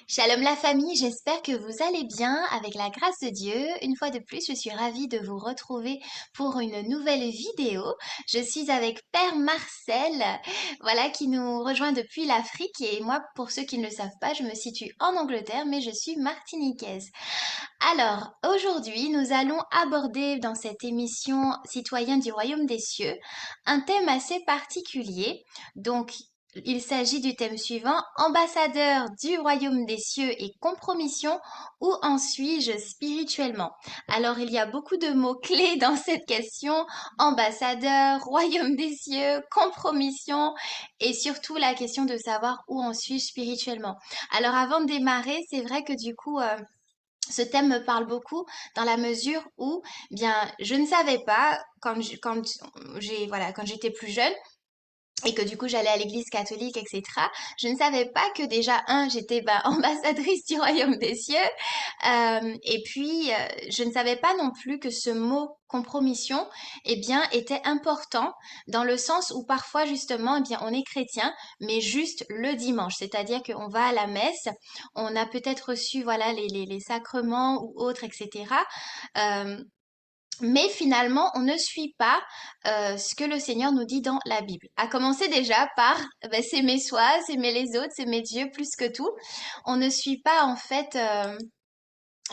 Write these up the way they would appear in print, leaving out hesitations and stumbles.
Shalom la famille, j'espère que vous allez bien avec la grâce de Dieu. Une fois de plus, je suis ravie de vous retrouver pour une nouvelle vidéo. Je suis avec Père Marcel, voilà, qui nous rejoint depuis l'Afrique. Et moi, pour ceux qui ne le savent pas, je me situe en Angleterre, mais je suis martiniquaise. Alors, aujourd'hui, nous allons aborder dans cette émission Citoyens du Royaume des Cieux un thème assez particulier. Donc, il s'agit du thème suivant, ambassadeur du Royaume des Cieux et compromission, où en suis-je spirituellement? Alors, il y a beaucoup de mots-clés dans cette question, ambassadeur, Royaume des Cieux, compromission, et surtout la question de savoir où en suis-je spirituellement. Alors, avant de démarrer, c'est vrai que du coup, ce thème me parle beaucoup dans la mesure où, bien, je ne savais pas quand j'étais plus jeune et que du coup j'allais à l'église catholique, etc. Je ne savais pas que déjà, j'étais ambassadrice du royaume des cieux. Et puis, je ne savais pas non plus que ce mot compromission, eh bien, était important dans le sens où parfois, justement, eh bien, on est chrétien, mais juste le dimanche. C'est-à-dire qu'on va à la messe, on a peut-être reçu, voilà, les sacrements ou autres, etc. Euh, mais finalement, on ne suit pas ce que le Seigneur nous dit dans la Bible. À commencer déjà par s'aimer soi, s'aimer les autres, s'aimer Dieu plus que tout. On ne suit pas en fait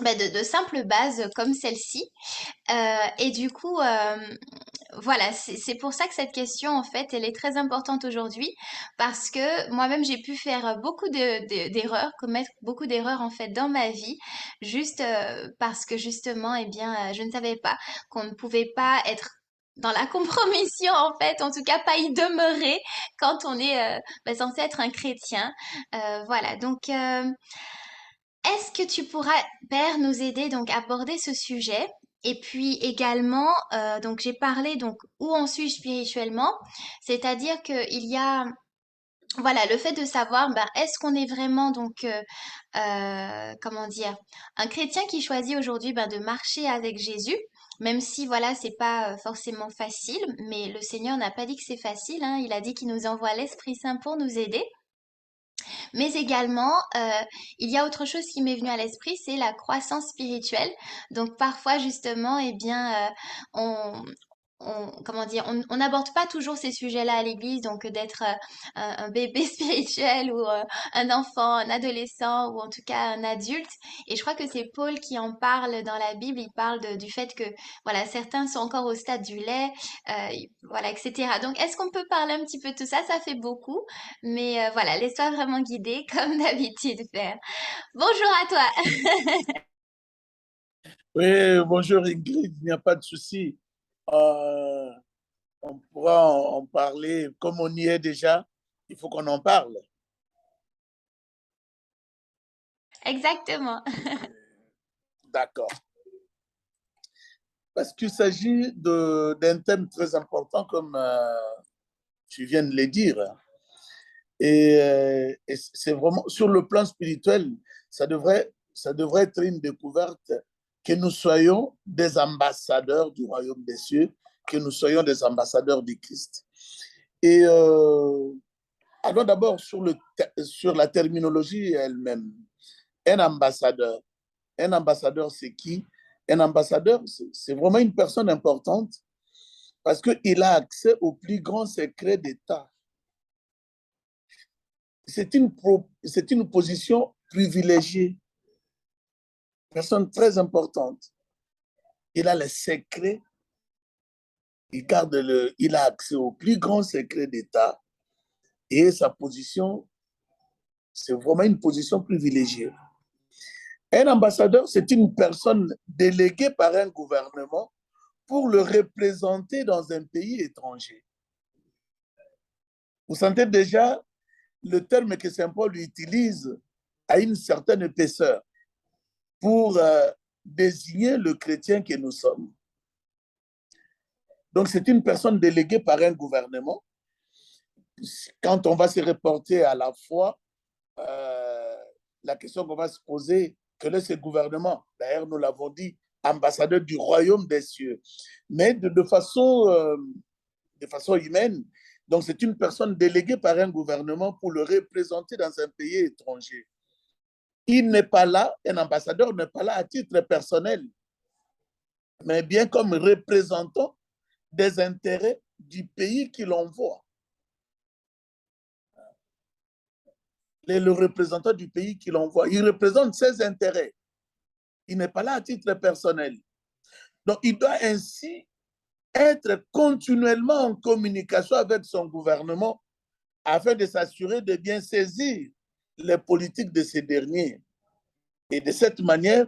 de simples bases comme celle-ci. Et du coup, voilà, c'est pour ça que cette question, en fait, elle est très importante aujourd'hui, parce que moi-même, j'ai pu faire beaucoup d'erreurs, commettre beaucoup d'erreurs, en fait, dans ma vie, juste parce que, justement, eh bien, je ne savais pas qu'on ne pouvait pas être dans la compromission, en fait, en tout cas, pas y demeurer quand on est censé être un chrétien. Voilà, donc... est-ce que tu pourras, Père, nous aider donc à aborder ce sujet? Et puis également, donc j'ai parlé donc où en suis-je spirituellement, c'est-à-dire qu'il y a voilà le fait de savoir est-ce qu'on est vraiment donc comment dire un chrétien qui choisit aujourd'hui de marcher avec Jésus, même si voilà c'est pas forcément facile, mais le Seigneur n'a pas dit que c'est facile, hein, il a dit qu'il nous envoie l'Esprit Saint pour nous aider. Mais également, il y a autre chose qui m'est venu à l'esprit, c'est la croissance spirituelle. Donc parfois justement, eh bien, comment dire, on n'aborde pas toujours ces sujets-là à l'église, donc d'être un bébé spirituel ou un enfant, un adolescent ou en tout cas un adulte. Et je crois que c'est Paul qui en parle dans la Bible. Il parle du fait que voilà, certains sont encore au stade du lait, voilà, etc. Donc est-ce qu'on peut parler un petit peu de tout ça? Ça fait beaucoup. Mais voilà, laisse-toi vraiment guider comme d'habitude faire. Bonjour à toi. Oui, bonjour Ingrid, il n'y a pas de souci. Euh, on pourra en parler comme on y est déjà. Il faut qu'on en parle. Exactement. D'accord. Parce qu'il s'agit d'un thème très important, comme tu viens de le dire. Et c'est vraiment, sur le plan spirituel, ça devrait être une découverte que nous soyons des ambassadeurs du royaume des cieux, que nous soyons des ambassadeurs du Christ. Et allons d'abord sur la terminologie elle-même. Un ambassadeur. Un ambassadeur, c'est qui? Un ambassadeur, c'est vraiment une personne importante parce qu'il a accès aux plus grands secrets d'État. C'est une position privilégiée, personne très importante. Il a les secrets, il a accès aux plus grands secrets d'État et sa position, c'est vraiment une position privilégiée. Un ambassadeur, c'est une personne déléguée par un gouvernement pour le représenter dans un pays étranger. Vous sentez déjà le terme que Saint Paul utilise à une certaine épaisseur pour désigner le chrétien que nous sommes. Donc, c'est une personne déléguée par un gouvernement. Quand on va se reporter à la foi, euh, la question qu'on va se poser, quel est ce gouvernement? D'ailleurs, nous l'avons dit, ambassadeur du royaume des cieux. Mais de façon humaine, donc c'est une personne déléguée par un gouvernement pour le représenter dans un pays étranger. Il n'est pas là, un ambassadeur n'est pas là à titre personnel, mais bien comme représentant des intérêts du pays qu'il envoie. Il est le représentant du pays qu'il envoie. Il représente ses intérêts. Il n'est pas là à titre personnel. Donc, il doit ainsi être continuellement en communication avec son gouvernement afin de s'assurer de bien saisir les politiques de ces derniers. Et de cette manière,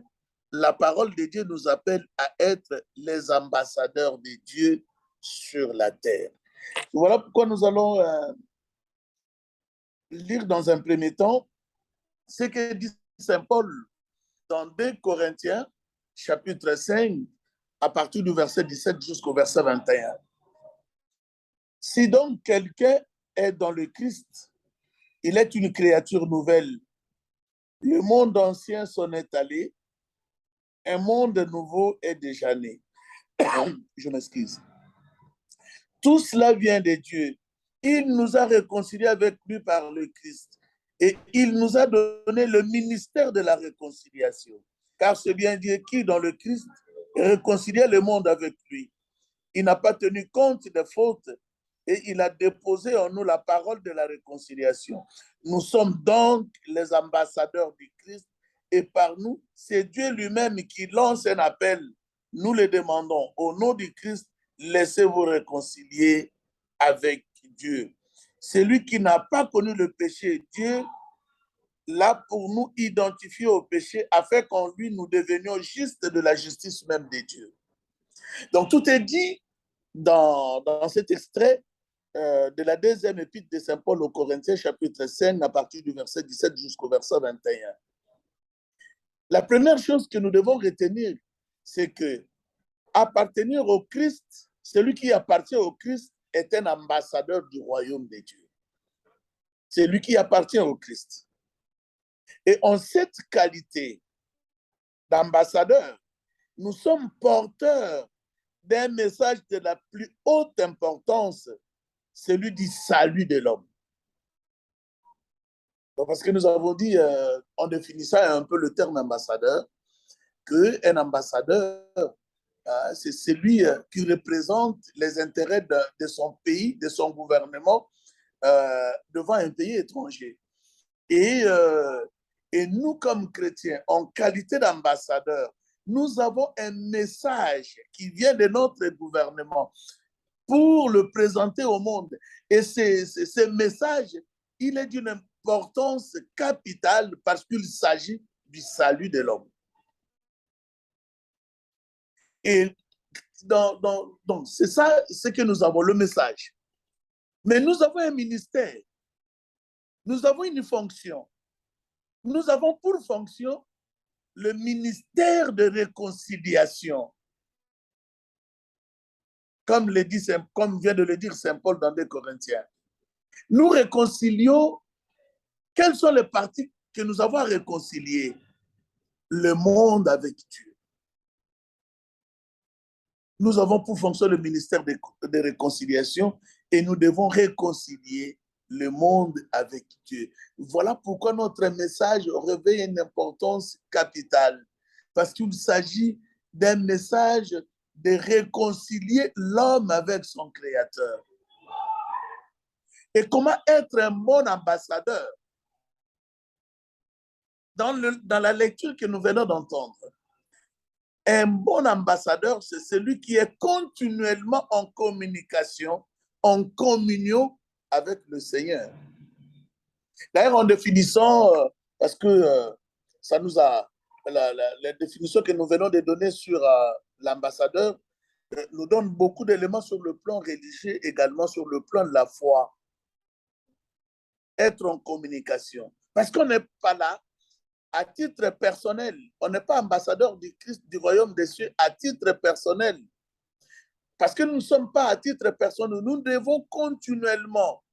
la parole de Dieu nous appelle à être les ambassadeurs de Dieu sur la terre. Voilà pourquoi nous allons lire dans un premier temps ce que dit Saint Paul dans 2 Corinthiens, chapitre 5, à partir du verset 17 jusqu'au verset 21. Si donc quelqu'un est dans le Christ, il est une créature nouvelle. Le monde ancien s'en est allé, un monde nouveau est déjà né. Je m'excuse. Tout cela vient de Dieu. Il nous a réconciliés avec lui par le Christ. Et il nous a donné le ministère de la réconciliation. Car c'est bien Dieu qui, dans le Christ, réconciliait le monde avec lui. Il n'a pas tenu compte des fautes et il a déposé en nous la parole de la réconciliation. Nous sommes donc les ambassadeurs du Christ et par nous, c'est Dieu lui-même qui lance un appel. Nous le demandons au nom du Christ, laissez-vous réconcilier avec Dieu. Celui qui n'a pas connu le péché, Dieu l'a pour nous identifié au péché afin qu'en lui nous devenions justes de la justice même de Dieu. Donc tout est dit dans cet extrait de la deuxième épître de Saint Paul aux Corinthiens, chapitre 5, à partir du verset 17 jusqu'au verset 21. La première chose que nous devons retenir, c'est que appartenir au Christ, celui qui appartient au Christ est un ambassadeur du royaume de Dieu. C'est lui qui appartient au Christ. Et en cette qualité d'ambassadeur, nous sommes porteurs d'un message de la plus haute importance, celui du salut de l'homme. Parce que nous avons dit, en définissant un peu le terme ambassadeur, qu'un ambassadeur, c'est celui qui représente les intérêts de son pays, de son gouvernement, devant un pays étranger. Et nous, comme chrétiens, en qualité d'ambassadeurs, nous avons un message qui vient de notre gouvernement pour le présenter au monde. Et ce message, il est d'une importance capitale parce qu'il s'agit du salut de l'homme. Et donc, c'est ça ce que nous avons, le message. Mais nous avons un ministère. Nous avons une fonction. Nous avons pour fonction le ministère de réconciliation. Comme vient de le dire Saint Paul dans 2 Corinthiens. Nous réconcilions. Quelles sont les parties que nous avons à réconcilier? Le monde avec Dieu. Nous avons pour fonction le ministère de réconciliation et nous devons réconcilier le monde avec Dieu. Voilà pourquoi notre message revêt une importance capitale, parce qu'il s'agit d'un message de réconcilier l'homme avec son Créateur. Et comment être un bon ambassadeur? Dans la lecture que nous venons d'entendre, un bon ambassadeur, c'est celui qui est continuellement en communication, en communion avec le Seigneur. D'ailleurs, en définissant, parce que ça nous a, la définition que nous venons de donner sur l'ambassadeur nous donne beaucoup d'éléments sur le plan religieux, également sur le plan de la foi. Être en communication. Parce qu'on n'est pas là à titre personnel. On n'est pas ambassadeur du Christ, du royaume des cieux à titre personnel. Parce que nous ne sommes pas à titre personnel. Nous devons continuellement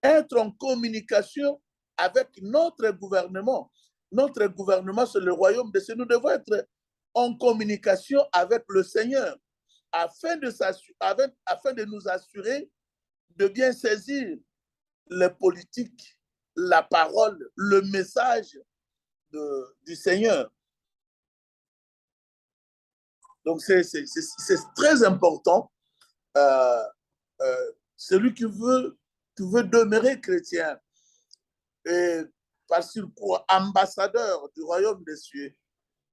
être en communication avec notre gouvernement. Notre gouvernement, c'est le royaume des cieux. Nous devons être en communication avec le Seigneur afin de nous assurer de bien saisir les politiques, la parole, le message du Seigneur. Donc, c'est très important. Celui qui veut demeurer chrétien et par surcroît ambassadeur du royaume des cieux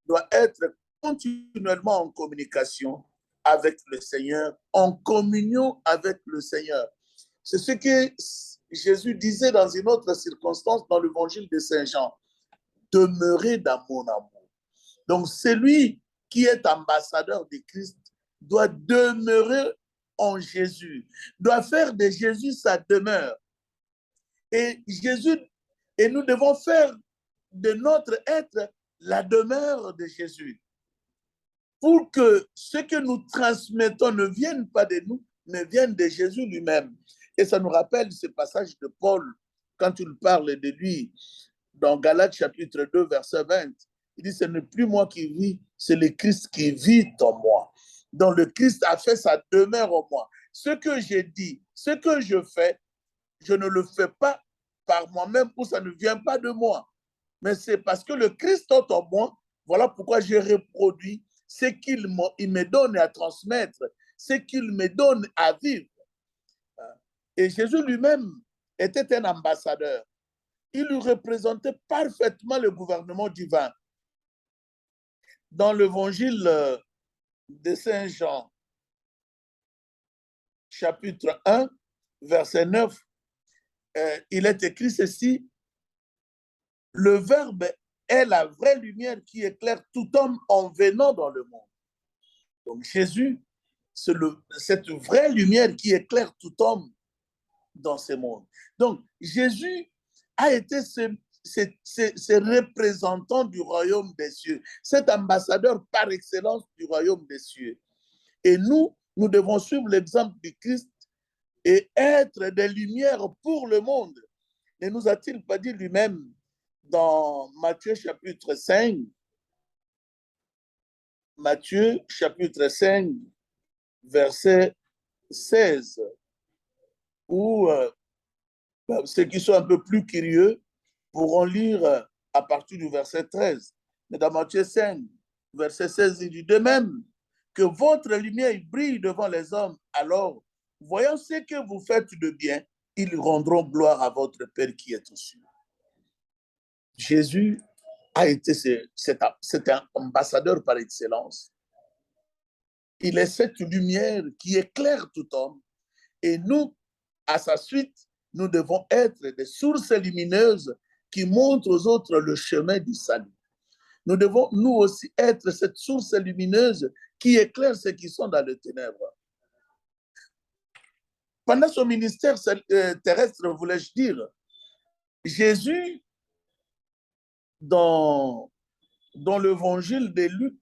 doit être continuellement en communication avec le Seigneur, en communion avec le Seigneur. C'est ce que Jésus disait dans une autre circonstance dans l'évangile de Saint Jean. Demeurez dans mon amour. Donc, celui qui est ambassadeur de Christ doit demeurer en Jésus, doit faire de Jésus sa demeure. Et nous devons faire de notre être la demeure de Jésus, pour que ce que nous transmettons ne vienne pas de nous, mais vienne de Jésus lui-même. Et ça nous rappelle ce passage de Paul, quand il parle de lui, dans Galates chapitre 2, verset 20. Il dit, ce n'est plus moi qui vis, c'est le Christ qui vit en moi. Donc le Christ a fait sa demeure en moi. Ce que j'ai dit, ce que je fais, je ne le fais pas par moi-même ou ça ne vient pas de moi. Mais c'est parce que le Christ est en moi, voilà pourquoi je reproduis ce qu'il me donne à transmettre, ce qu'il me donne à vivre. Et Jésus lui-même était un ambassadeur. Il lui représentait parfaitement le gouvernement divin. Dans l'évangile de Saint Jean, chapitre 1, verset 9, il est écrit ceci: le Verbe est la vraie lumière qui éclaire tout homme en venant dans le monde. Donc Jésus, c'est cette vraie lumière qui éclaire tout homme dans ce monde. Donc Jésus a été ce représentant du royaume des cieux, cet ambassadeur par excellence du royaume des cieux. Et nous devons suivre l'exemple du Christ et être des lumières pour le monde. Ne nous a-t-il pas dit lui-même dans Matthieu chapitre 5, Matthieu chapitre 5, verset 16, où ceux qui sont un peu plus curieux pourront lire à partir du verset 13. Mais dans Matthieu 5, verset 16, il dit: de même que votre lumière brille devant les hommes, alors, voyant ce que vous faites de bien, ils rendront gloire à votre Père qui est aux cieux. Jésus a été cet ambassadeur par excellence. Il est cette lumière qui éclaire tout homme. Et nous, à sa suite, nous devons être des sources lumineuses qui montrent aux autres le chemin du salut. Nous devons, nous aussi, être cette source lumineuse qui éclaire ceux qui sont dans les ténèbres. Pendant son ministère terrestre, voulais-je dire, Jésus, dans l'évangile de Luc,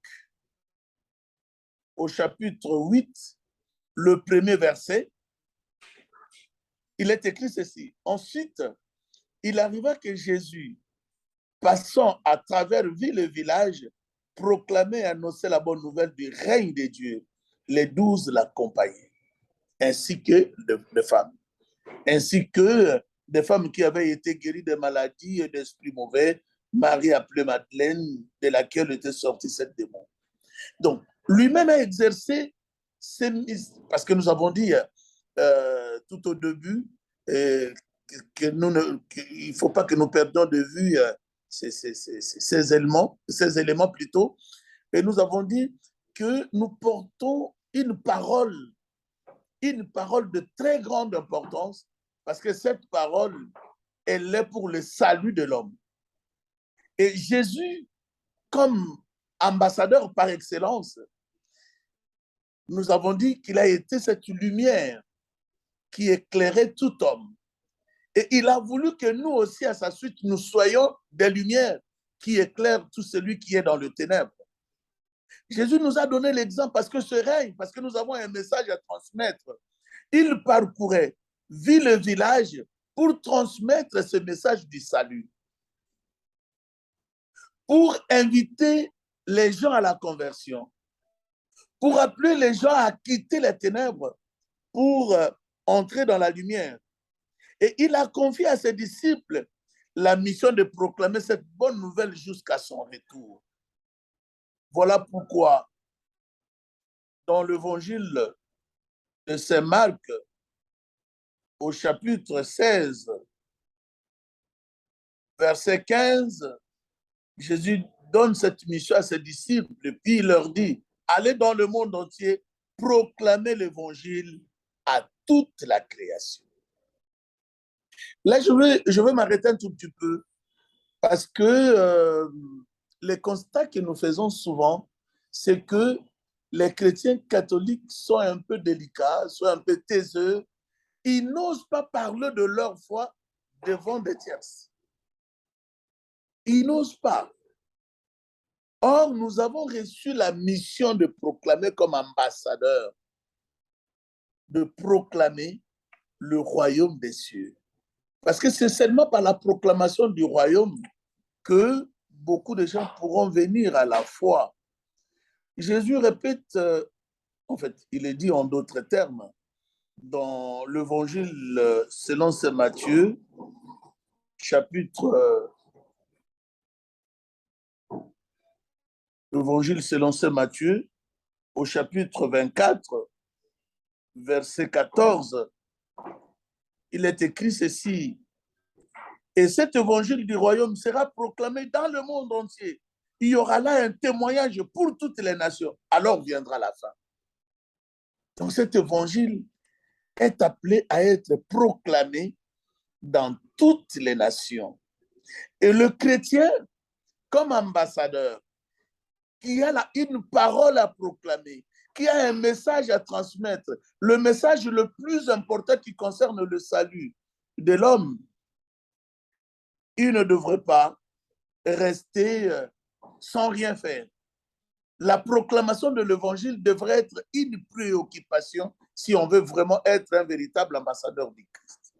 au chapitre 8, le premier verset, il est écrit ceci: ensuite, il arriva que Jésus, passant à travers ville et village, proclamait et annonçait la bonne nouvelle du règne de Dieu. Les 12 l'accompagnaient, ainsi que les femmes, ainsi que des femmes qui avaient été guéries de maladies et d'esprits mauvais, Marie appelée Madeleine, de laquelle était sorti cette démon. Donc, lui-même a exercé parce que nous avons dit tout au début qu'il ne faut pas que nous perdions de vue ces éléments plutôt. Et nous avons dit que nous portons une parole de très grande importance, parce que cette parole, elle est pour le salut de l'homme. Et Jésus, comme ambassadeur par excellence, nous avons dit qu'il a été cette lumière qui éclairait tout homme. Et il a voulu que nous aussi, à sa suite, nous soyons des lumières qui éclairent tout celui qui est dans le ténèbre. Jésus nous a donné l'exemple parce que ce règne, parce que nous avons un message à transmettre. Il parcourait ville et village pour transmettre ce message du salut, pour inviter les gens à la conversion, pour appeler les gens à quitter les ténèbres, pour entrer dans la lumière. Et il a confié à ses disciples la mission de proclamer cette bonne nouvelle jusqu'à son retour. Voilà pourquoi, dans l'évangile de Saint Marc, au chapitre 16, verset 15, Jésus donne cette mission à ses disciples, et puis il leur dit, allez dans le monde entier, proclamez l'évangile à toute la création. Là, je veux m'arrêter un tout petit peu, parce que les constats que nous faisons souvent, c'est que les chrétiens catholiques sont un peu délicats, sont un peu taiseux. Ils n'osent pas parler de leur foi devant des tierces. Ils n'osent pas. Or, nous avons reçu la mission de proclamer comme ambassadeur, de proclamer le royaume des cieux. Parce que c'est seulement par la proclamation du royaume que beaucoup de gens pourront venir à la foi. Jésus répète, en fait, il est dit en d'autres termes, dans l'évangile selon saint Matthieu, chapitre, l'évangile selon saint Matthieu, au chapitre 24, verset 14, il est écrit ceci, et cet évangile du royaume sera proclamé dans le monde entier. Il y aura là un témoignage pour toutes les nations. Alors viendra la fin. Donc cet évangile est appelé à être proclamé dans toutes les nations. Et le chrétien, comme ambassadeur, qui a là une parole à proclamer, qui a un message à transmettre, le message le plus important qui concerne le salut de l'homme, il ne devrait pas rester sans rien faire. La proclamation de l'évangile devrait être une préoccupation si on veut vraiment être un véritable ambassadeur du Christ.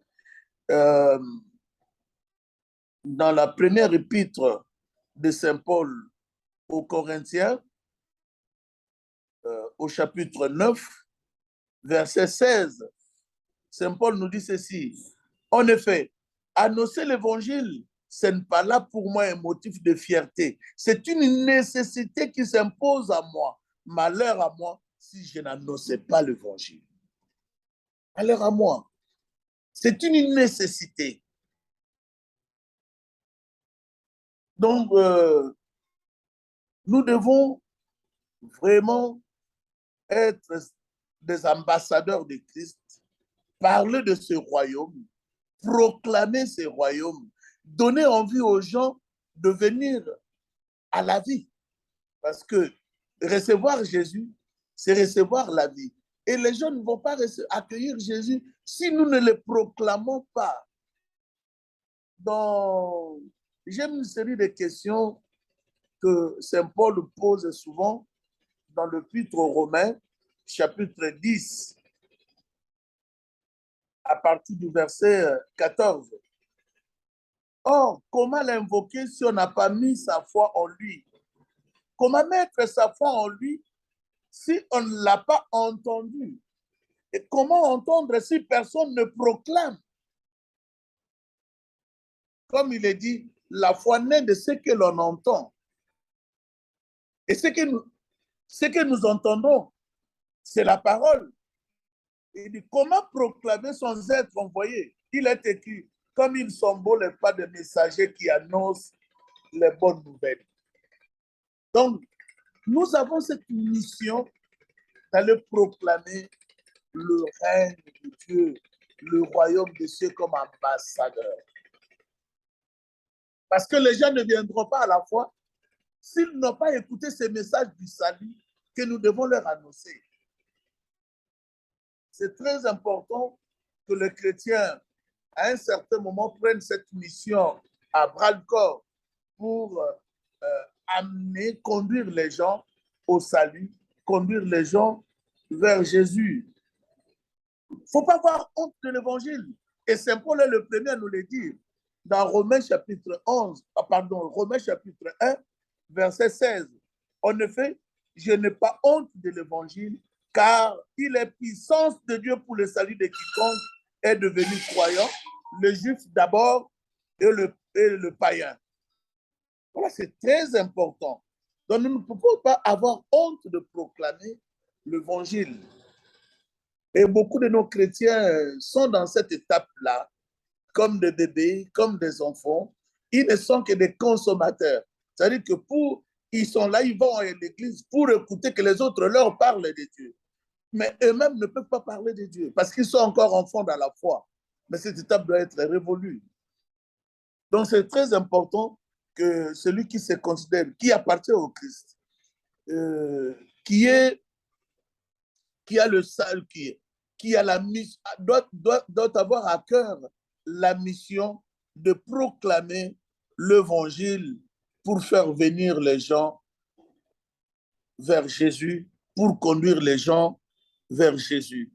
Dans la première épître de Saint Paul aux Corinthiens, au chapitre 9, verset 16, Saint Paul nous dit ceci. En effet, annoncer l'évangile, ce n'est pas là pour moi un motif de fierté. C'est une nécessité qui s'impose à moi. Malheur à moi si je n'annonçais pas l'évangile. Malheur à moi. C'est une nécessité. Donc, nous devons vraiment être des ambassadeurs de Christ, parler de ce royaume, proclamer ce royaume, donner envie aux gens de venir à la vie. Parce que recevoir Jésus, c'est recevoir la vie. Et les gens ne vont pas accueillir Jésus si nous ne le proclamons pas. Donc, j'aime une série de questions que Saint Paul pose souvent dans l'Épître aux Romains, chapitre 10, à partir du verset 14. Or, comment l'invoquer si on n'a pas mis sa foi en lui? Comment mettre sa foi en lui si on ne l'a pas entendu? Et comment entendre si personne ne proclame? Comme il est dit, la foi naît de ce que l'on entend. Et ce que nous entendons, c'est la parole. Il dit, comment proclamer sans être envoyé? Il est écrit, comme ils sont beaux les pas de messagers qui annoncent les bonnes nouvelles. Donc, nous avons cette mission d'aller proclamer le règne de Dieu, le royaume de Dieu comme ambassadeur. Parce que les gens ne viendront pas à la foi s'ils n'ont pas écouté ces messages du salut que nous devons leur annoncer. C'est très important que les chrétiens, à un certain moment, prennent cette mission à bras-le-corps pour amener, conduire les gens au salut, conduire les gens vers Jésus. Il ne faut pas avoir honte de l'évangile. Et Saint Paul est le premier à nous le dire. Dans Romains chapitre 1, verset 16. En effet, je n'ai pas honte de l'évangile, car il est puissance de Dieu pour le salut de quiconque est devenu croyant, le juif d'abord et et le païen. Voilà, c'est très important. Donc, nous ne pouvons pas avoir honte de proclamer l'évangile. Et beaucoup de nos chrétiens sont dans cette étape-là, comme des bébés, comme des enfants. Ils ne sont que des consommateurs. C'est-à-dire que ils sont là, ils vont à l'église pour écouter que les autres leur parlent de Dieu. Mais eux-mêmes ne peuvent pas parler de Dieu parce qu'ils sont encore enfants dans la foi. Mais cette étape doit être révolue. Donc, c'est très important que celui qui se considère, qui appartient au Christ, qui a le salut, qui a la mission, doit avoir à cœur la mission de proclamer l'évangile pour faire venir les gens vers Jésus, pour conduire les gens vers Jésus.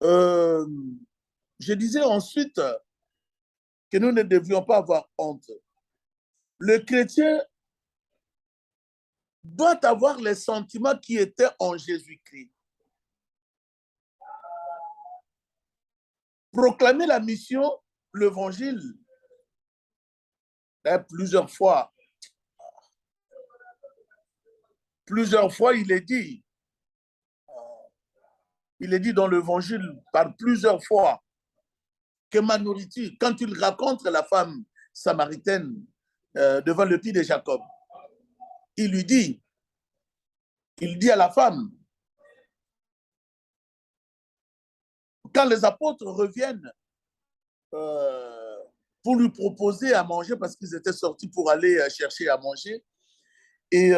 Je disais ensuite que nous ne devions pas avoir honte. Le chrétien doit avoir les sentiments qui étaient en Jésus-Christ. Proclamer la mission, l'évangile, plusieurs fois, il est dit dans l'évangile par plusieurs fois que ma nourriture, quand il raconte la femme samaritaine devant le puits de Jacob, il dit à la femme, quand les apôtres reviennent pour lui proposer à manger, parce qu'ils étaient sortis pour aller chercher à manger, et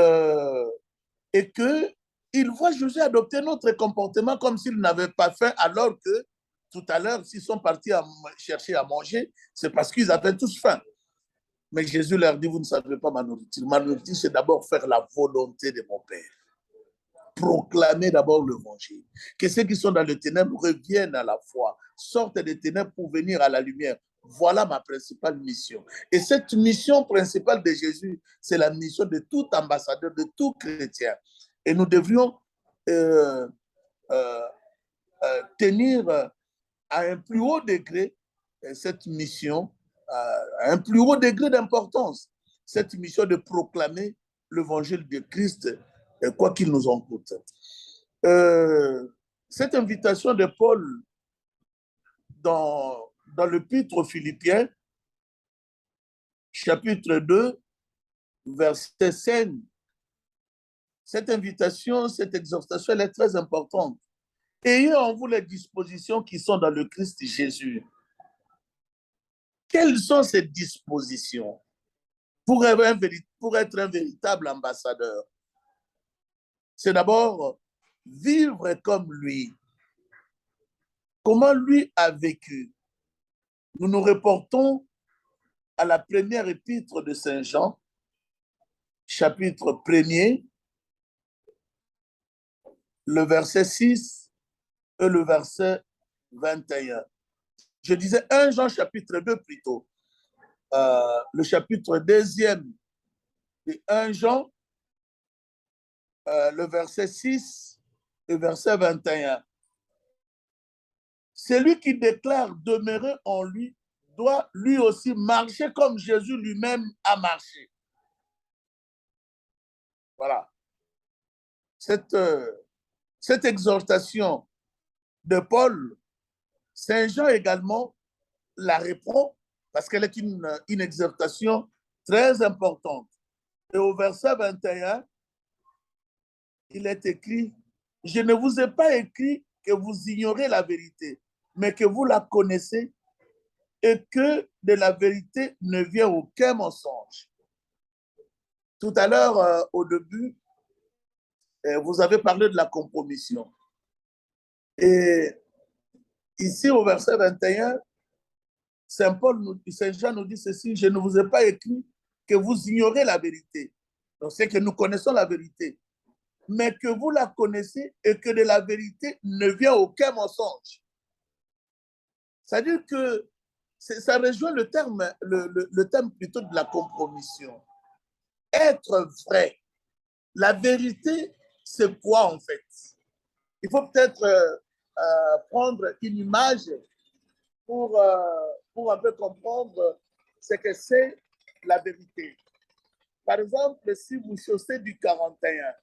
qu'ils voient Jésus adopter notre comportement comme s'il n'avait pas faim, alors que tout à l'heure, s'ils sont partis chercher à manger, c'est parce qu'ils avaient tous faim. Mais Jésus leur dit, vous ne savez pas ma nourriture. Ma nourriture, c'est d'abord faire la volonté de mon Père. Proclamer d'abord l'évangile. Que ceux qui sont dans les ténèbres reviennent à la foi, sortent des ténèbres pour venir à la lumière. Voilà ma principale mission. Et cette mission principale de Jésus, c'est la mission de tout ambassadeur, de tout chrétien. Et nous devrions tenir à un plus haut degré cette mission, à un plus haut degré d'importance, cette mission de proclamer l'évangile de Christ, quoi qu'il nous en coûte. Cette invitation de Paul dans l'épître aux Philippiens, chapitre 2, verset 5, cette invitation, cette exhortation, elle est très importante. Ayez en vous les dispositions qui sont dans le Christ Jésus. Quelles sont ces dispositions pour être un véritable ambassadeur? C'est d'abord vivre comme lui. Comment lui a vécu? Nous nous reportons à la première épître de Saint Jean, chapitre 1er, le verset 6 et le verset 21. Je disais 1 Jean chapitre 2 plutôt. Le chapitre 2e de 1 Jean, le verset 6 et verset 21. Celui qui déclare demeurer en lui doit lui aussi marcher comme Jésus lui-même a marché. Voilà. Cette exhortation de Paul, Saint Jean également la reprend parce qu'elle est une exhortation très importante. Et au verset 21, il est écrit, « Je ne vous ai pas écrit que vous ignorez la vérité, mais que vous la connaissez et que de la vérité ne vient aucun mensonge. » Tout à l'heure, au début, vous avez parlé de la compromission. Et ici, au verset 21, Saint Jean nous dit ceci, « Je ne vous ai pas écrit que vous ignorez la vérité. » Donc, c'est que nous connaissons la vérité, mais que vous la connaissez et que de la vérité ne vient aucun mensonge. C'est-à-dire que ça rejoint le terme plutôt de la compromission. Être vrai. La vérité, c'est quoi en fait? Il faut peut-être prendre une image pour un peu comprendre c'est que c'est la vérité. Par exemple, si vous chaussez du 41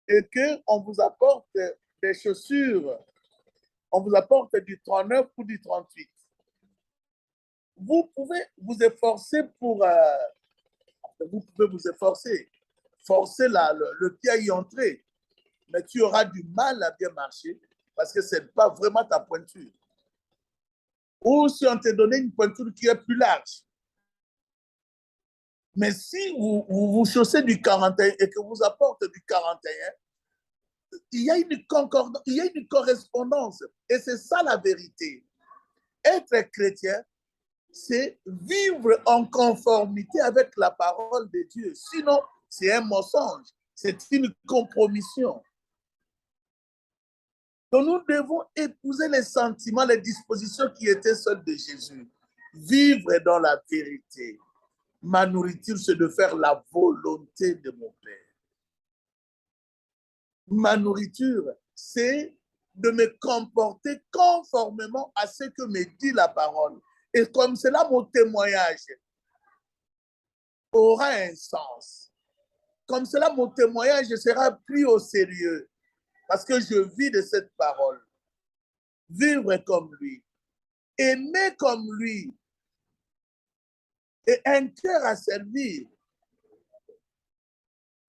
et qu'on vous apporte des chaussures, on vous apporte du 39 ou du 38, vous pouvez vous efforcer vous pouvez vous efforcer, forcer le pied à y entrer, mais tu auras du mal à bien marcher parce que ce n'est pas vraiment ta pointure. Ou si on te donnait une pointure qui est plus large. Mais si vous chaussez du 41 et que vous apporte du 41, il y a une concordance, il y a une correspondance. Et c'est ça la vérité. Être chrétien, c'est vivre en conformité avec la parole de Dieu. Sinon, c'est un mensonge, c'est une compromission. Donc, nous devons épouser les sentiments, les dispositions qui étaient celles de Jésus. Vivre dans la vérité. Ma nourriture, c'est de faire la volonté de mon Père. Ma nourriture, c'est de me comporter conformément à ce que me dit la parole. Et comme cela, mon témoignage aura un sens. Comme cela, mon témoignage sera pris au sérieux parce que je vis de cette parole. Vivre comme lui, aimer comme lui et un cœur à servir.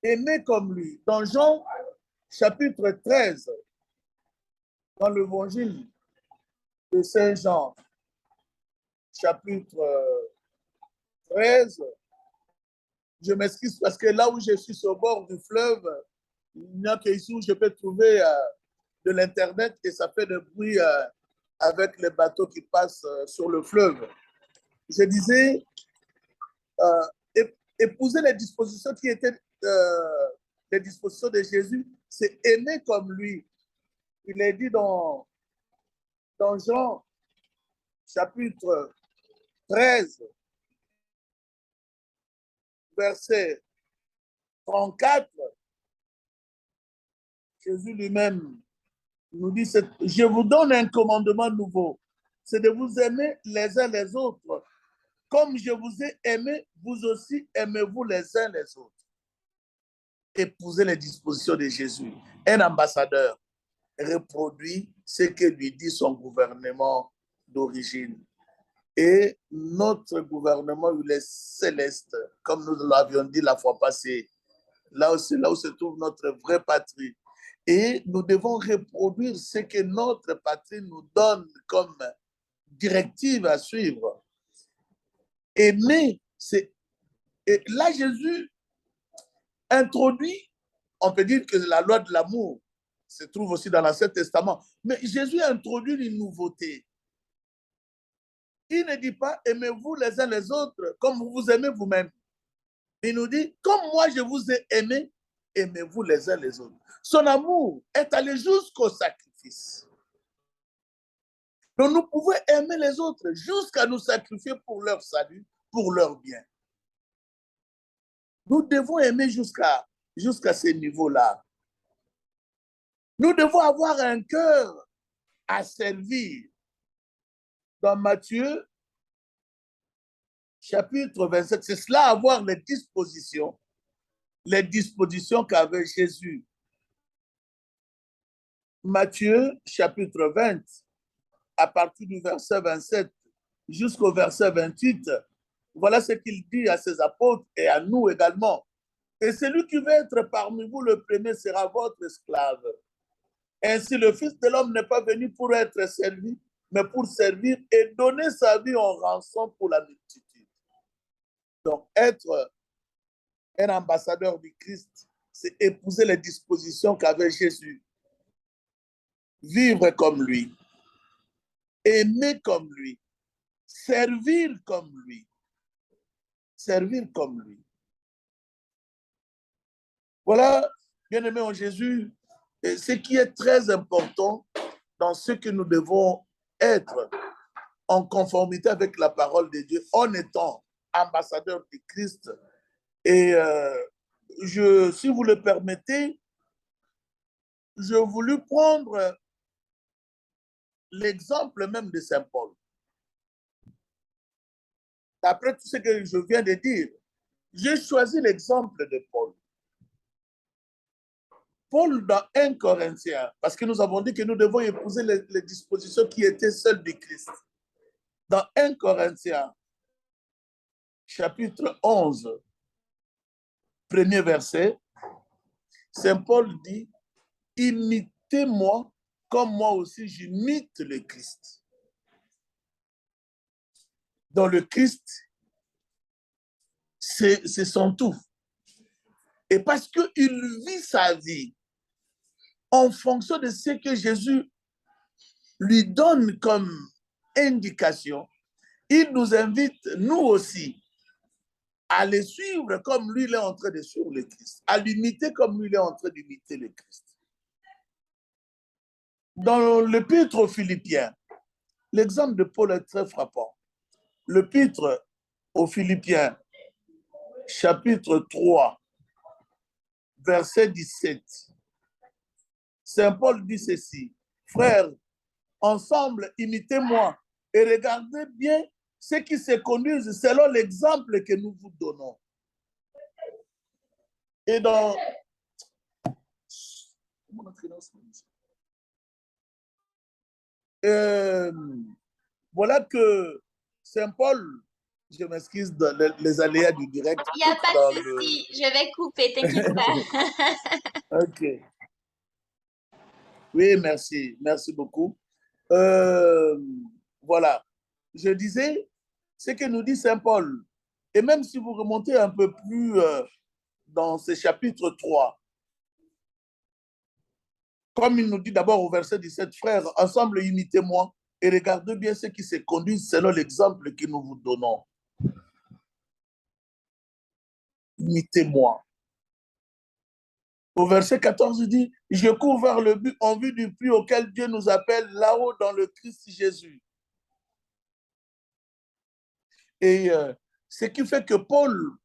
Aimer comme lui. Dans Jean chapitre 13, dans l'évangile de Saint Jean, chapitre 13, je m'excuse parce que là où je suis sur le bord du fleuve, il n'y a qu'ici où je peux trouver de l'Internet et ça fait de bruit avec les bateaux qui passent sur le fleuve. Je disais, épouser les dispositions qui étaient les dispositions de Jésus, c'est aimer comme lui. Il est dit dans Jean chapitre 13, verset 34, Jésus lui-même nous dit, je vous donne un commandement nouveau, c'est de vous aimer les uns les autres. Comme je vous ai aimé, vous aussi aimez-vous les uns les autres. Épousez les dispositions de Jésus. Un ambassadeur reproduit ce que lui dit son gouvernement d'origine. Et notre gouvernement, il est céleste, comme nous l'avions dit la fois passée. Là où se trouve notre vraie patrie. Et nous devons reproduire ce que notre patrie nous donne comme directive à suivre. Aimer, c'est... Et là, Jésus introduit, on peut dire que la loi de l'amour se trouve aussi dans l'Ancien Testament, mais Jésus introduit une nouveauté. Il ne dit pas aimez-vous les uns les autres comme vous vous aimez vous-même. Il nous dit comme moi je vous ai aimé, aimez-vous les uns les autres. Son amour est allé jusqu'au sacrifice. Donc nous pouvons aimer les autres jusqu'à nous sacrifier pour leur salut, pour leur bien. Nous devons aimer jusqu'à ce niveau-là. Nous devons avoir un cœur à servir. Dans Matthieu, chapitre 27, c'est cela, avoir les dispositions qu'avait Jésus. Matthieu, chapitre 20, à partir du verset 27 jusqu'au verset 28, voilà ce qu'il dit à ses apôtres et à nous également. Et celui qui veut être parmi vous le premier sera votre esclave. Ainsi, le Fils de l'homme n'est pas venu pour être servi, mais pour servir et donner sa vie en rançon pour la multitude. Donc, être un ambassadeur du Christ, c'est épouser les dispositions qu'avait Jésus. Vivre comme lui, aimer comme lui, servir comme lui. Servir comme lui. Voilà, bien-aimés en Jésus, ce qui est très important dans ce que nous devons être en conformité avec la parole de Dieu, en étant ambassadeur du Christ. Et si vous le permettez, je voulais prendre l'exemple même de Saint Paul. après tout ce que je viens de dire, j'ai choisi l'exemple de Paul. Paul dans 1 Corinthiens, parce que nous avons dit que nous devons épouser les dispositions qui étaient celles du Christ. Dans 1 Corinthiens, chapitre 11, premier verset, Saint Paul dit, imitez-moi comme moi aussi j'imite le Christ. Dans le Christ, c'est son tout. Et parce qu'il vit sa vie en fonction de ce que Jésus lui donne comme indication, il nous invite, nous aussi, à le suivre comme lui il est en train de suivre le Christ, à l'imiter comme lui il est en train d'imiter le Christ. Dans l'épître aux Philippiens, l'exemple de Paul est très frappant. L'épître aux Philippiens, chapitre 3, verset 17. Saint Paul dit ceci, frères, ensemble, imitez-moi et regardez bien ceux qui se conduisent selon l'exemple que nous vous donnons. Et dans... voilà que Saint Paul, je m'excuse dans les aléas du direct. Il n'y a pas de souci, je vais couper, t'inquiète pas. Ok. Oui, merci. Merci beaucoup. Voilà. Je disais ce que nous dit Saint Paul. Et même si vous remontez un peu plus dans ce chapitre 3, comme il nous dit d'abord au verset 17, frères, ensemble, imitez-moi et regardez bien ceux qui se conduisent selon l'exemple que nous vous donnons. Imitez-moi. Au verset 14, il dit, je cours vers le but en vue du but auquel Dieu nous appelle là-haut dans le Christ Jésus. Et ce qui fait que Paul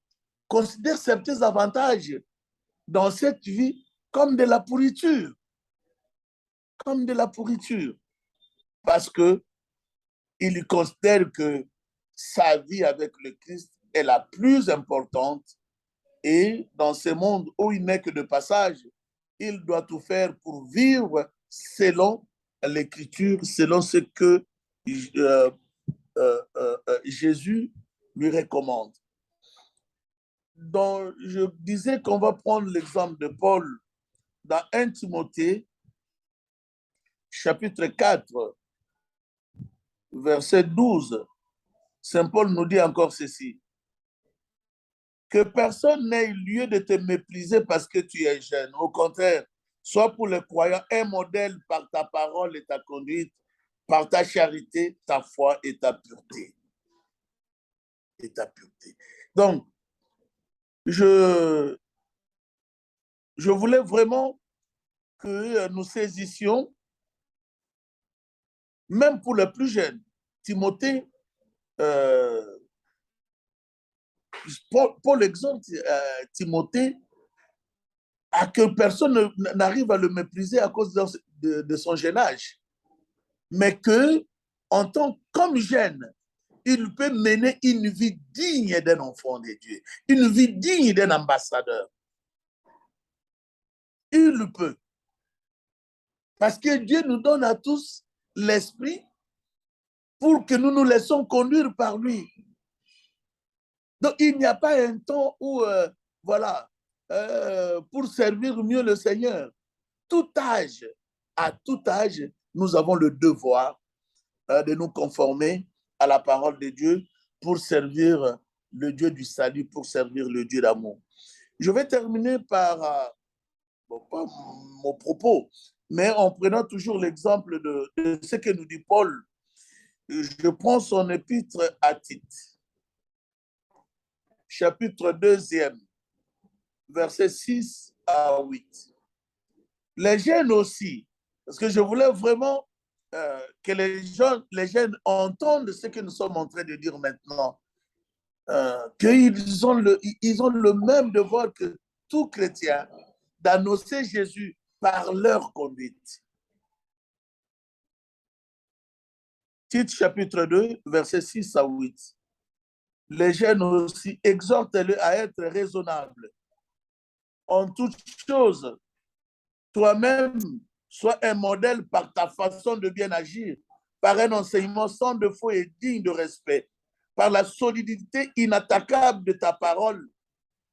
considère certains avantages dans cette vie comme de la pourriture. Comme de la pourriture. Parce qu'il considère que sa vie avec le Christ est la plus importante. Et dans ce monde où il n'est que de passage, il doit tout faire pour vivre selon l'Écriture, selon ce que Jésus lui recommande. Donc, je disais qu'on va prendre l'exemple de Paul dans 1 Timothée, chapitre 4, verset 12. Saint Paul nous dit encore ceci. Que personne n'ait lieu de te mépriser parce que tu es jeune. Au contraire, sois pour les croyants un modèle par ta parole et ta conduite, par ta charité, ta foi et ta pureté. Et ta pureté. Donc, je voulais vraiment que nous saisissions, même pour les plus jeunes, Timothée, Paul exhorte Timothée à que personne n'arrive à le mépriser à cause de son jeune âge, mais que, en tant comme jeune, il peut mener une vie digne d'un enfant de Dieu, une vie digne d'un ambassadeur. Il peut. Parce que Dieu nous donne à tous l'esprit pour que nous nous laissons conduire par lui. Donc, il n'y a pas un temps où, voilà, pour servir mieux le Seigneur. Tout âge, à tout âge, nous avons le devoir de nous conformer à la parole de Dieu pour servir le Dieu du salut, pour servir le Dieu d'amour. Je vais terminer par, bon, pas mon propos, mais en prenant toujours l'exemple de ce que nous dit Paul. Je prends son épître à Tite, chapitre 2, versets 6 à 8. Les jeunes aussi, parce que je voulais vraiment que les jeunes entendent ce que nous sommes en train de dire maintenant, qu'ils ont le même devoir que tout chrétien d'annoncer Jésus par leur conduite. Tite chapitre 2, versets 6 à 8. Les jeunes aussi, exhorte-le à être raisonnable. En toute chose, toi-même, sois un modèle par ta façon de bien agir, par un enseignement sans défaut et digne de respect, par la solidité inattaquable de ta parole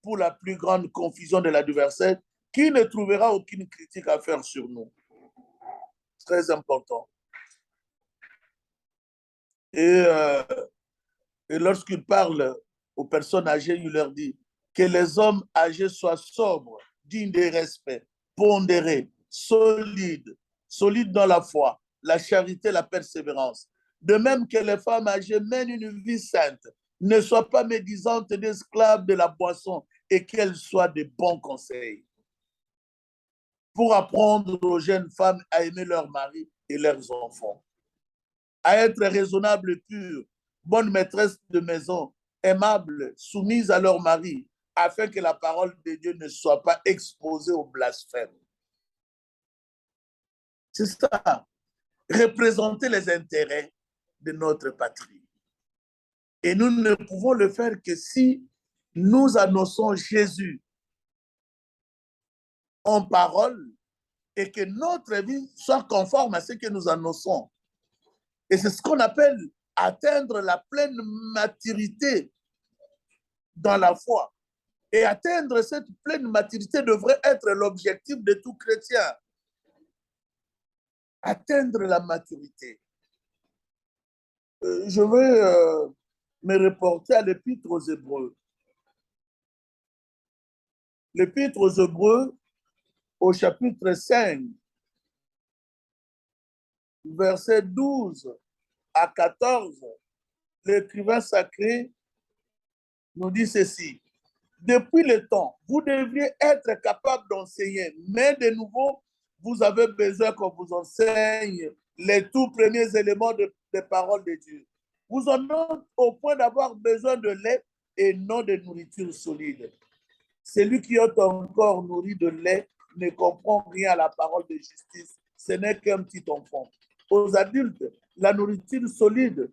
pour la plus grande confusion de l'adversaire, qui ne trouvera aucune critique à faire sur nous. Très important. Et, euh, et lorsqu'il parle aux personnes âgées, il leur dit que les hommes âgés soient sobres, dignes de respect, pondérés, solides dans la foi, la charité, la persévérance. De même que les femmes âgées mènent une vie sainte, ne soient pas médisantes d'esclaves de la boisson et qu'elles soient de bons conseils pour apprendre aux jeunes femmes à aimer leurs maris et leurs enfants, à être raisonnables et pures, bonnes maîtresses de maison, aimables, soumises à leur mari, afin que la parole de Dieu ne soit pas exposée au blasphème. C'est ça, représenter les intérêts de notre patrie. Et nous ne pouvons le faire que si nous annonçons Jésus en parole et que notre vie soit conforme à ce que nous annonçons. Et c'est ce qu'on appelle atteindre la pleine maturité dans la foi. Et atteindre cette pleine maturité devrait être l'objectif de tout chrétien. Atteindre la maturité. Je vais me reporter à l'Épître aux Hébreux. L'Épître aux Hébreux, au chapitre 5, versets 12 à 14, l'écrivain sacré nous dit ceci. Depuis le temps, vous devriez être capable d'enseigner, mais de nouveau, vous avez besoin qu'on vous enseigne les tout premiers éléments des paroles de Dieu. Vous en êtes au point d'avoir besoin de lait et non de nourriture solide. Celui qui est encore nourri de lait ne comprend rien à la parole de justice. Ce n'est qu'un petit enfant. Aux adultes, la nourriture solide,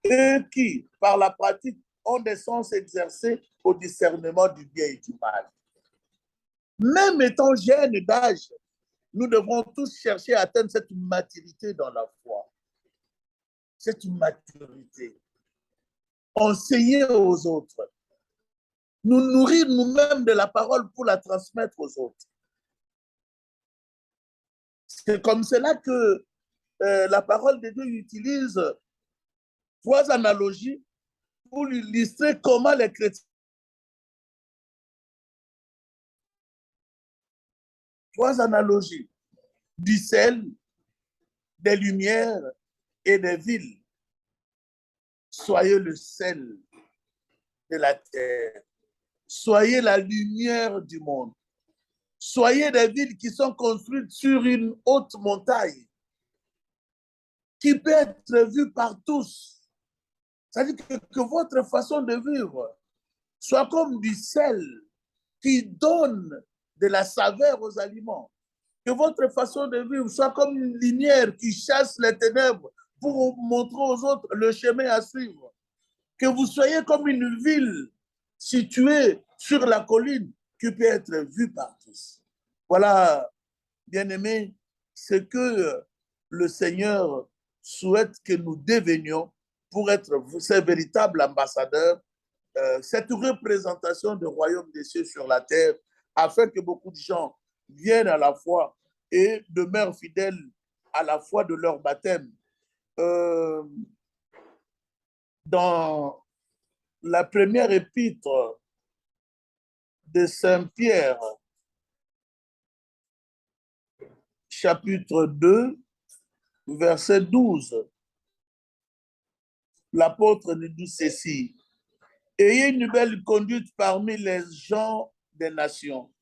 eux qui, par la pratique, ont des sens exercés au discernement du bien et du mal. Même étant jeunes d'âge, nous devons tous chercher à atteindre cette maturité dans la foi. Cette maturité. Enseigner aux autres. Nous nourrir nous-mêmes de la parole pour la transmettre aux autres. C'est comme cela que la parole de Dieu utilise 3 analogies pour illustrer comment les chrétiens. 3 analogies du sel, des lumières et des villes. Soyez le sel de la terre. Soyez la lumière du monde. Soyez des villes qui sont construites sur une haute montagne qui peut être vue par tous. C'est-à-dire que votre façon de vivre soit comme du sel qui donne de la saveur aux aliments. Que votre façon de vivre soit comme une lumière qui chasse les ténèbres pour montrer aux autres le chemin à suivre. Que vous soyez comme une ville située sur la colline qui peut être vue par tous. Voilà, bien-aimés, ce que le Seigneur souhaite que nous devenions pour être ces véritables ambassadeurs, cette représentation du royaume des cieux sur la terre, afin que beaucoup de gens viennent à la foi et demeurent fidèles à la foi de leur baptême. Dans la première épître de Saint Pierre, chapitre 2, verset 12, l'apôtre nous dit ceci. Ayez une belle conduite parmi les gens des nations.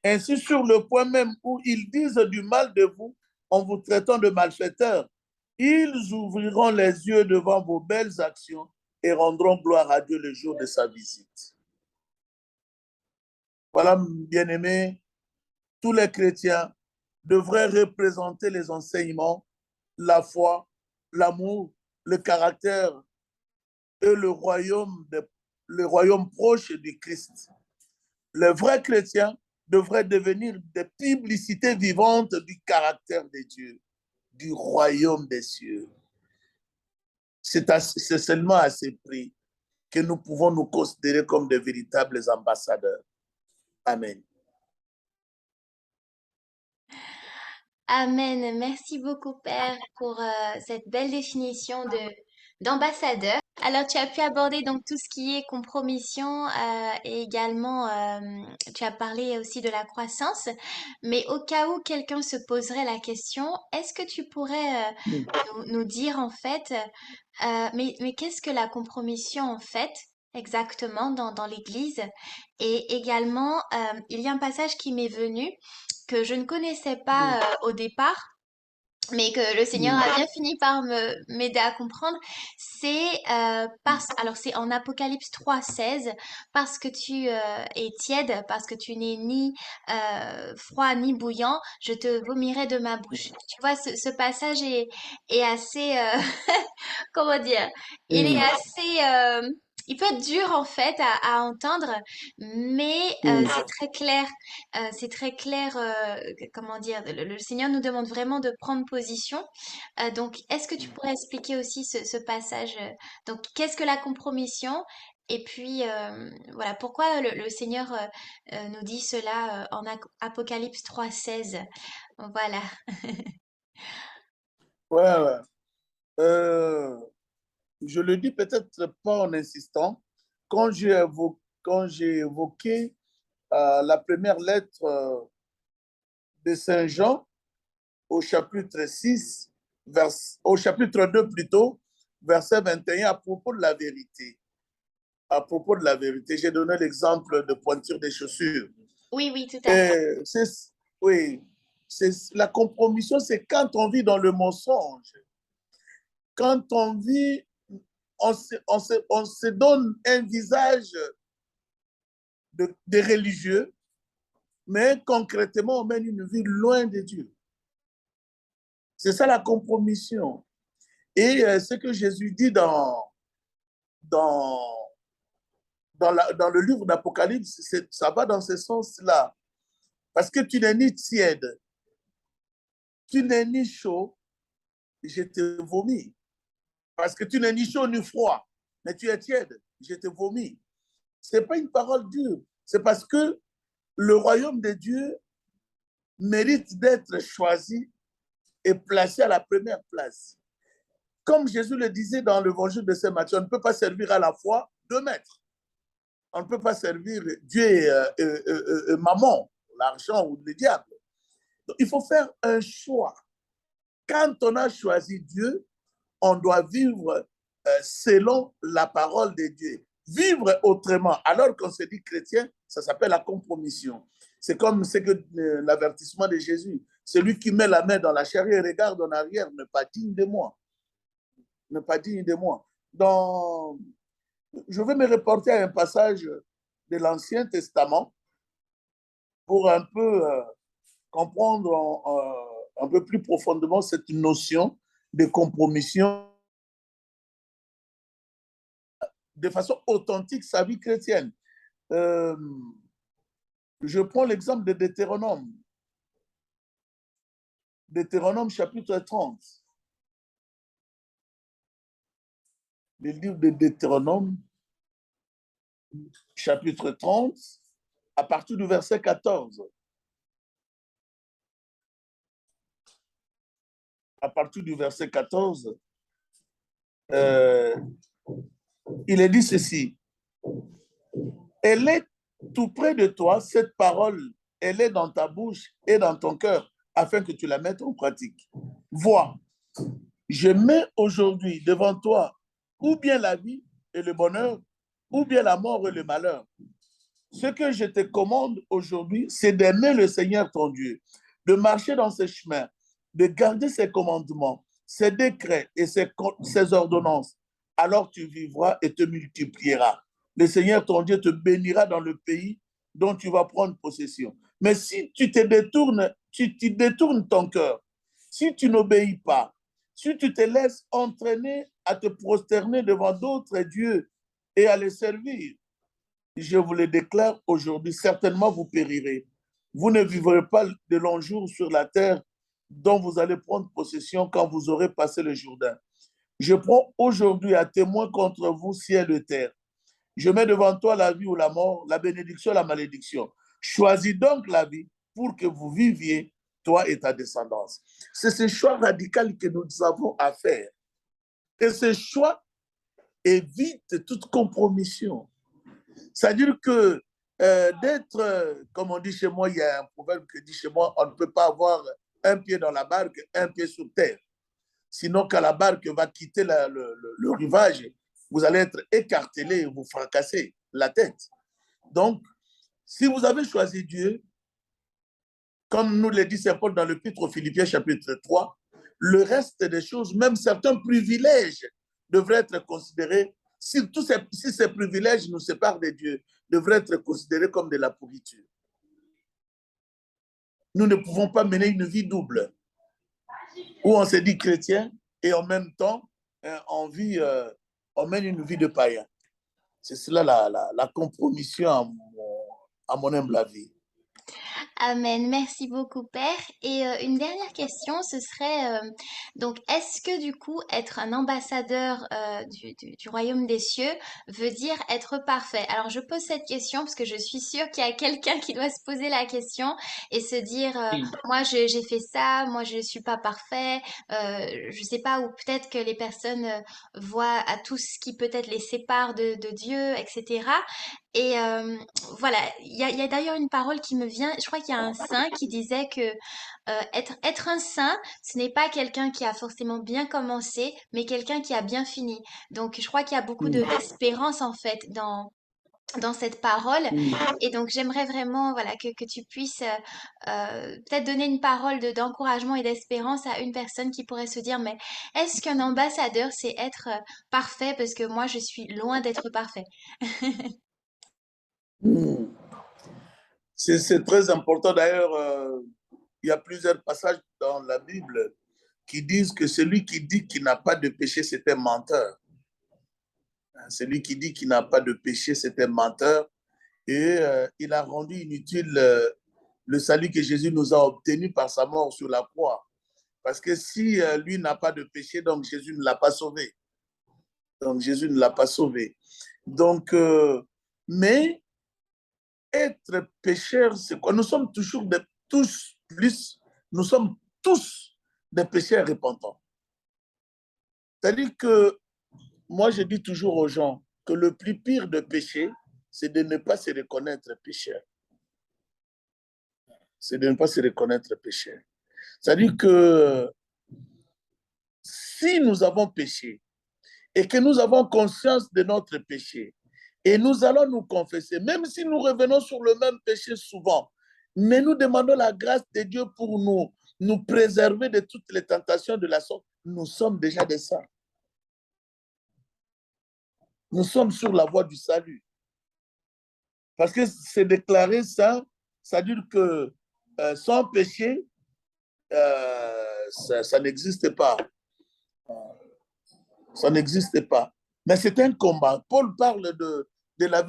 Ainsi, sur le point même où ils disent du mal de vous en vous traitant de malfaiteurs, ils ouvriront les yeux devant vos belles actions et rendront gloire à Dieu le jour de sa visite. Voilà, bien-aimés, tous les chrétiens devraient représenter les enseignements, la foi, l'amour, le caractère et le royaume proche du Christ. Les vrais chrétiens devraient devenir des publicités vivantes du caractère de Dieu, du royaume des cieux. C'est seulement à ce prix que nous pouvons nous considérer comme de véritables ambassadeurs. Amen. Amen. Merci beaucoup, Père, pour cette belle définition d'ambassadeur. Alors, tu as pu aborder donc tout ce qui est compromission et également tu as parlé aussi de la croissance. Mais au cas où quelqu'un se poserait la question, est-ce que tu pourrais nous dire en fait, mais qu'est-ce que la compromission en fait exactement dans l'Église? Et également, il y a un passage qui m'est venu que je ne connaissais pas au départ, mais que le Seigneur a bien fini par m'aider à comprendre. C'est alors c'est en Apocalypse 3,16, parce que tu es tiède, parce que tu n'es ni froid ni bouillant, je te vomirai de ma bouche. Tu vois, ce passage est assez, comment dire, il est assez, il peut être dur en fait à entendre, mais c'est très clair. C'est très clair, comment dire, le Seigneur nous demande vraiment de prendre position. Donc, est-ce que tu pourrais expliquer aussi ce passage? Donc, qu'est-ce que la compromission? Et puis, voilà, pourquoi le Seigneur nous dit cela en Apocalypse 3,16? Voilà. Ouais, ouais. Je le dis peut-être pas en insistant. Quand j'ai évoqué la première lettre de Saint Jean au chapitre 6, au chapitre 2 plutôt, verset 21, à propos de la vérité. À propos de la vérité, j'ai donné l'exemple de pointure des chaussures. Oui, oui, tout à fait. Et oui, la compromission, c'est quand on vit dans le mensonge, quand on vit, on se donne un visage de religieux, mais concrètement, on mène une vie loin de Dieu. C'est ça la compromission. Et ce que Jésus dit dans, dans le livre d'Apocalypse, ça va dans ce sens-là. Parce que tu n'es ni tiède, tu n'es ni chaud, je te vomis. Parce que tu n'es ni chaud ni froid, mais tu es tiède, je te vomis. Ce n'est pas une parole dure, c'est parce que le royaume de Dieu mérite d'être choisi et placé à la première place. Comme Jésus le disait dans l'évangile de Saint Matthieu, on ne peut pas servir à la fois deux maîtres. On ne peut pas servir Dieu et maman, l'argent ou le diable. Donc, il faut faire un choix. Quand on a choisi Dieu, on doit vivre selon la parole de Dieu. Vivre autrement, alors qu'on se dit chrétien, ça s'appelle la compromission. C'est comme l'avertissement de Jésus. Celui qui met la main dans la charrue et regarde en arrière n'est pas digne de moi. N'est pas digne de moi. Je vais me reporter à un passage de l'Ancien Testament pour un peu comprendre un peu plus profondément cette notion de compromission de façon authentique sa vie chrétienne. Je prends l'exemple de Deutéronome. Deutéronome chapitre 30. Le livre de Deutéronome chapitre 30, à partir du verset 14. À partir du verset 14, il est dit ceci. Elle est tout près de toi, cette parole, elle est dans ta bouche et dans ton cœur, afin que tu la mettes en pratique. Vois, je mets aujourd'hui devant toi ou bien la vie et le bonheur, ou bien la mort et le malheur. Ce que je te commande aujourd'hui, c'est d'aimer le Seigneur ton Dieu, de marcher dans ses chemins, de garder ses commandements, ses décrets et ses ordonnances. Alors tu vivras et te multiplieras. Le Seigneur ton Dieu te bénira dans le pays dont tu vas prendre possession. Mais si tu détournes ton cœur, si tu n'obéis pas, si tu te laisses entraîner à te prosterner devant d'autres dieux et à les servir. Je vous le déclare aujourd'hui, certainement vous périrez. Vous ne vivrez pas de longs jours sur la terre dont vous allez prendre possession quand vous aurez passé le Jourdain. Je prends aujourd'hui à témoin contre vous, ciel et terre. Je mets devant toi la vie ou la mort, la bénédiction et la malédiction. Choisis donc la vie pour que vous viviez, toi et ta descendance. C'est ce choix radical que nous avons à faire. Et ce choix évite toute compromission. C'est-à-dire que d'être, comme on dit chez moi, il y a un proverbe qui dit chez moi, on ne peut pas avoir un pied dans la barque, un pied sur terre. Sinon, quand la barque va quitter le rivage, vous allez être écartelé et vous fracasser la tête. Donc, si vous avez choisi Dieu, comme nous le dit Saint Paul dans l'Épître aux Philippiens chapitre 3, le reste des choses, même certains privilèges, devraient être considérés, si ces privilèges nous séparent de Dieu, devraient être considérés comme de la pourriture. Nous ne pouvons pas mener une vie double, où on se dit chrétien et en même temps, on mène une vie de païen. C'est cela la compromission à mon humble avis. Amen. Merci beaucoup, Père. Et une dernière question, ce serait donc, est-ce que du coup, être un ambassadeur du royaume des cieux veut dire être parfait? Alors, je pose cette question parce que je suis sûre qu'il y a quelqu'un qui doit se poser la question et se dire, moi, j'ai fait ça, moi, je suis pas parfait, je sais pas, ou peut-être que les personnes voient à tout ce qui peut-être les sépare de Dieu, etc. Et voilà, il y a d'ailleurs une parole qui me vient, je crois qu'il y a un saint qui disait que être un saint, ce n'est pas quelqu'un qui a forcément bien commencé, mais quelqu'un qui a bien fini. Donc je crois qu'il y a beaucoup d'espérance en fait dans cette parole. Et donc j'aimerais vraiment voilà, que tu puisses peut-être donner une parole d'encouragement et d'espérance à une personne qui pourrait se dire, mais est-ce qu'un ambassadeur, c'est être parfait? Parce que moi, je suis loin d'être parfait. C'est très important. D'ailleurs, il y a plusieurs passages dans la Bible qui disent que celui qui dit qu'il n'a pas de péché, c'est un menteur. Celui qui dit qu'il n'a pas de péché, c'est un menteur. Et il a rendu inutile le salut que Jésus nous a obtenu par sa mort sur la croix. Parce que si lui n'a pas de péché, donc Jésus ne l'a pas sauvé. Donc Jésus ne l'a pas sauvé. Donc, mais être pécheur, c'est quoi? Nous sommes toujours nous sommes tous des pécheurs repentants. C'est-à-dire que moi, je dis toujours aux gens que le plus pire de péché, c'est de ne pas se reconnaître pécheur. C'est de ne pas se reconnaître pécheur. C'est-à-dire que si nous avons péché et que nous avons conscience de notre péché, et nous allons nous confesser, même si nous revenons sur le même péché souvent, mais nous demandons la grâce de Dieu pour nous préserver de toutes les tentations de la sorte, nous sommes déjà des saints. Nous sommes sur la voie du salut. Parce que c'est déclaré saint, ça veut dire que sans péché, ça n'existe pas. Ça n'existe pas. Mais c'est un combat. Paul parle de la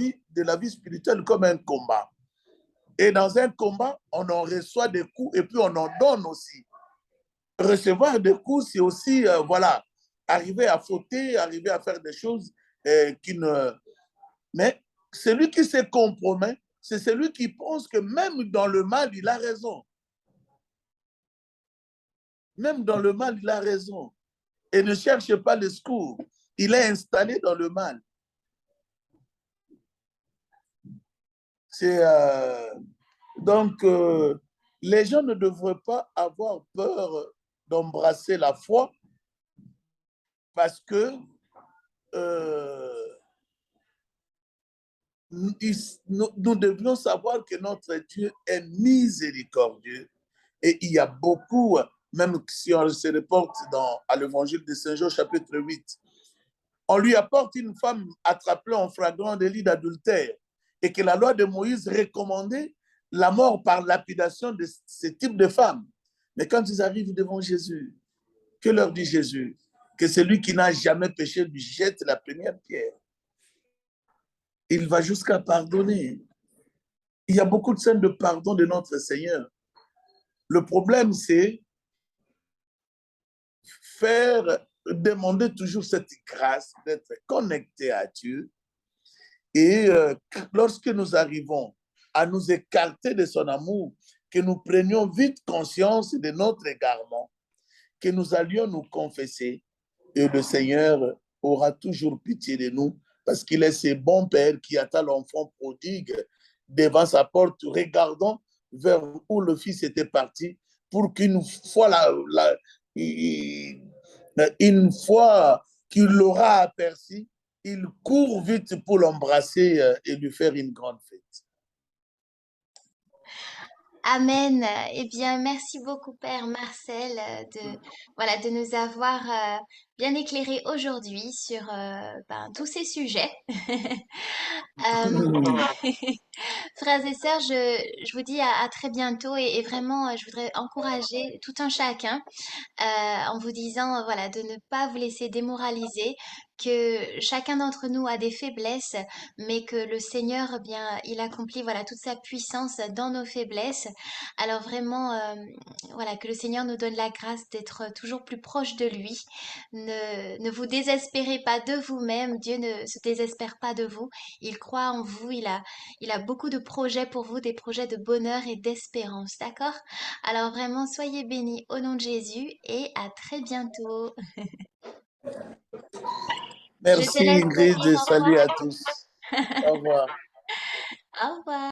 vie spirituelle comme un combat. Et dans un combat, on en reçoit des coups et puis on en donne aussi. Recevoir des coups, c'est aussi, voilà, arriver à fauter, arriver à faire des choses qui ne... Mais celui qui se compromet, c'est celui qui pense que même dans le mal, il a raison. Même dans le mal, il a raison. Et ne cherche pas le secours. Il est installé dans le mal. C'est... donc, les gens ne devraient pas avoir peur d'embrasser la foi parce que nous devions savoir que notre Dieu est miséricordieux et il y a beaucoup, même si on se reporte à l'évangile de Saint Jean chapitre 8, on lui apporte une femme attrapée en flagrant délit d'adultère et que la loi de Moïse recommandait la mort par lapidation de ce type de femme. Mais quand ils arrivent devant Jésus, que leur dit Jésus? que celui qui n'a jamais péché lui jette la première pierre. Il va jusqu'à pardonner. Il y a beaucoup de scènes de pardon de notre Seigneur. Le problème, c'est demander toujours cette grâce d'être connecté à Dieu. Et lorsque nous arrivons à nous écarter de son amour, que nous prenions vite conscience de notre égarement, que nous allions nous confesser, et le Seigneur aura toujours pitié de nous, parce qu'il est ce bon Père qui attend l'enfant prodigue devant sa porte, regardant vers où le Fils était parti, pour qu'une fois, une fois qu'il l'aura aperçu, il court vite pour l'embrasser et lui faire une grande fête. Amen. Eh bien, merci beaucoup, Père Marcel, voilà, de nous avoir bien éclairés aujourd'hui sur tous ces sujets. Euh, Frères et sœurs, je vous dis à très bientôt et vraiment, je voudrais encourager tout un chacun en vous disant, voilà, de ne pas vous laisser démoraliser, que chacun d'entre nous a des faiblesses, mais que le Seigneur, eh bien, il accomplit, voilà, toute sa puissance dans nos faiblesses. Alors vraiment, voilà, que le Seigneur nous donne la grâce d'être toujours plus proche de lui. Ne vous désespérez pas de vous-même. Dieu ne se désespère pas de vous. Il croit en vous. Il a beaucoup de projets pour vous, des projets de bonheur et d'espérance. D'accord? Alors vraiment, soyez bénis au nom de Jésus et à très bientôt. Je te Merci laisse Ingrid dire et au revoir. salut à tous. Au revoir. Au revoir.